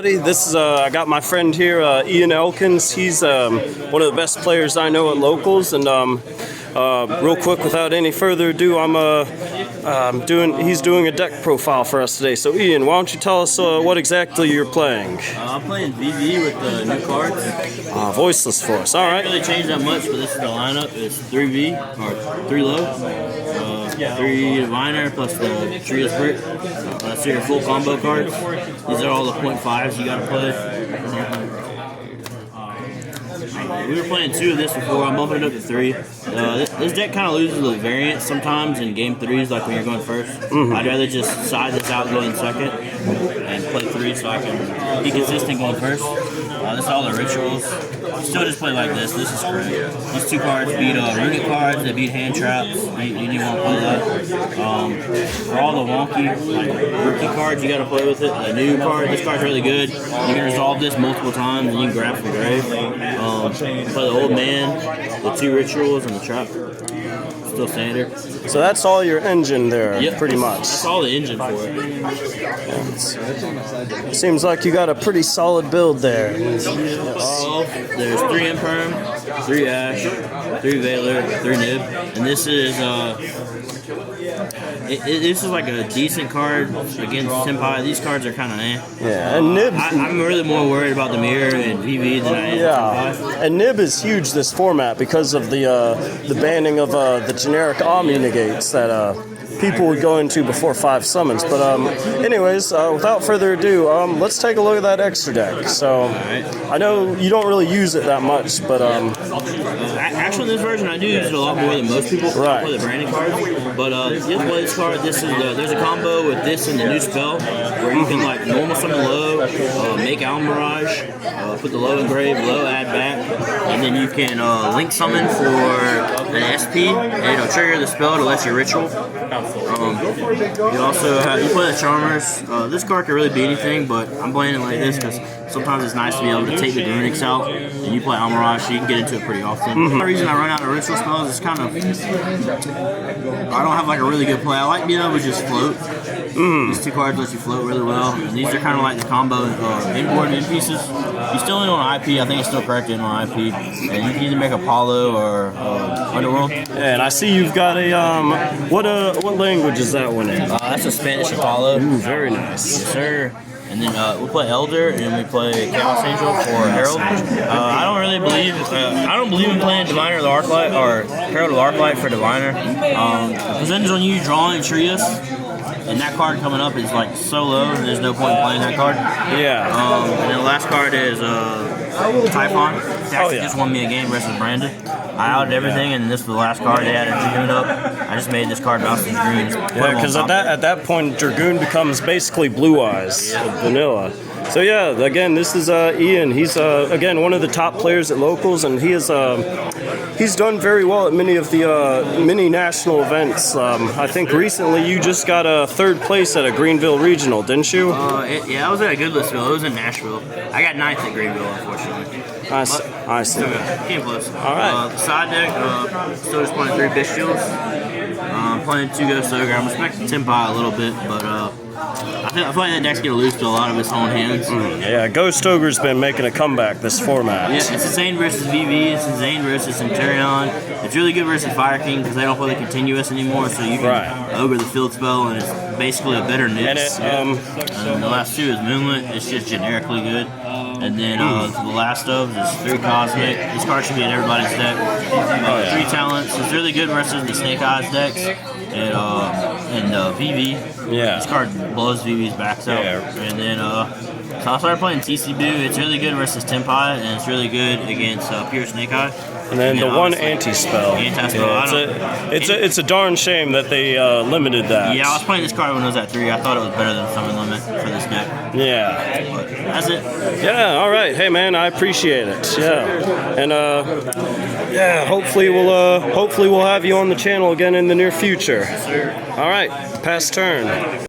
This is I got my friend here, Ian Elkins. He's one of the best players I know at locals, and real quick, without any further ado, he's doing a deck profile for us today. So Ian, why don't you tell us what exactly you're playing? I'm playing VV with the new cards. Voiceless Voice. All right. Didn't really change that much, but this is the lineup. It's 3V or 3 low, 3 diviner plus the Trios brick. That's your full combo cards. These are all the 0.5s you gotta play. We were playing 2 of this before. I'm bumping it up to 3. This deck kind of loses the variance sometimes in game 3s, like when you're going first. I'd rather just side this out, go in second, and play 3 so I can be consistent going first. This is all the rituals. Still just play like this. This is great. These 2 cards beat runic cards. They beat hand traps. You need to want to play that. For all the wonky rookie cards, you got to play with it. The new card, this card's really good. You can resolve this multiple times, and you can grab from grave. Play the old man, the 2 rituals, and the trap. Still standard. So that's all your engine there, yep, pretty much. That's all the engine for it. Seems like you got a pretty solid build there. There's 3 Imperm, 3 Ash, 3 Veiler, 3 Nib, and this is this is like a decent card against Senpai. These cards are kind of Yeah, and Nib. I'm really more worried about the mirror and VV than I am Senpai. And Nib is huge this format because of the banning of the generic Omni negates that people would go into before 5 summons. But anyways, without further ado, let's take a look at that extra deck. So I know you don't really use it that much, but actually in this version I do use it a lot more than most people. I play the branding cards, but you play this card. This is there's a combo with this and the new spell where you can like normal summon low, make Owl Mirage, put the low in grave, low add back, and then you can link summon for an SP, and it'll trigger the spell to let your ritual. You also have, you play the Charmers. This card can really be anything, but I'm playing it like this because sometimes it's nice to be able to take the Runics out, and you play Almirage, so you can get into it pretty often. The reason I run out of ritual spells is kind of, I don't have like a really good play. I like being able to just float. These 2 cards let you float really well, and these are kind of like the combo inboard in pieces. You still in on IP, I think it's still correct in on IP, and you can either make Apollo or Underworld. And I see you've got a, what language is that one in? That's a Spanish Apollo. Ooh, very nice. Yes, sir. And then we play Elder, and we play Chaos Angel for Herald. I don't believe in playing Diviner or the Arclight, or Herald or Arclight for Diviner. Percentage on you drawing Trios, and that card coming up is like so low, there's no point in playing that card. Yeah. And then the last card is Typhon. He actually just won me a game versus Brandon. I outed everything, and this was the last card. They had a Dragoon up. I just made this card bounce in Dragoon. Yeah, because at that point, Dragoon becomes basically Blue Eyes, vanilla. So yeah, again, this is Ian. He's again one of the top players at locals, and he's done very well at many of the mini national events. I think recently you just got a 3rd place at a Greenville Regional, didn't you? Yeah, I was at a Goodlettsville. It was in Nashville. I got 9th at Greenville, unfortunately. I see. Came close. All right. The side deck, still just playing 3 Bestials. Playing 2 Ghost Ogre. I'm respecting Senpai a little bit, but I feel like that deck's gonna lose to a lot of its own hands. Yeah, Ghost Ogre's been making a comeback this format. Yeah, it's Zane versus VV, it's Zane versus Centurion. It's really good versus Fire King because they don't play the continuous anymore, so you can ogre the field spell, and it's basically a better Nix. And the last 2 is Moonlit. It's just generically good. And then the last of is 3 Cosmic. This card should be in everybody's deck. 3 talents. It's really good versus the Snake Eyes decks and VV. Yeah. This card blows VV's backs out. And then so I started playing TCB. It's really good versus Tenpai, and it's really good against Pure Snake Eye. And then the one anti-spell. It's a darn shame that they limited that. Yeah, I was playing this card when it was at 3. I thought it was better than Summon Limit for this deck. Yeah. But that's it. Yeah, all right. Hey, man, I appreciate it. Yeah. And, yeah, hopefully we'll have you on the channel again in the near future. Yes, sir. All right. Pass turn.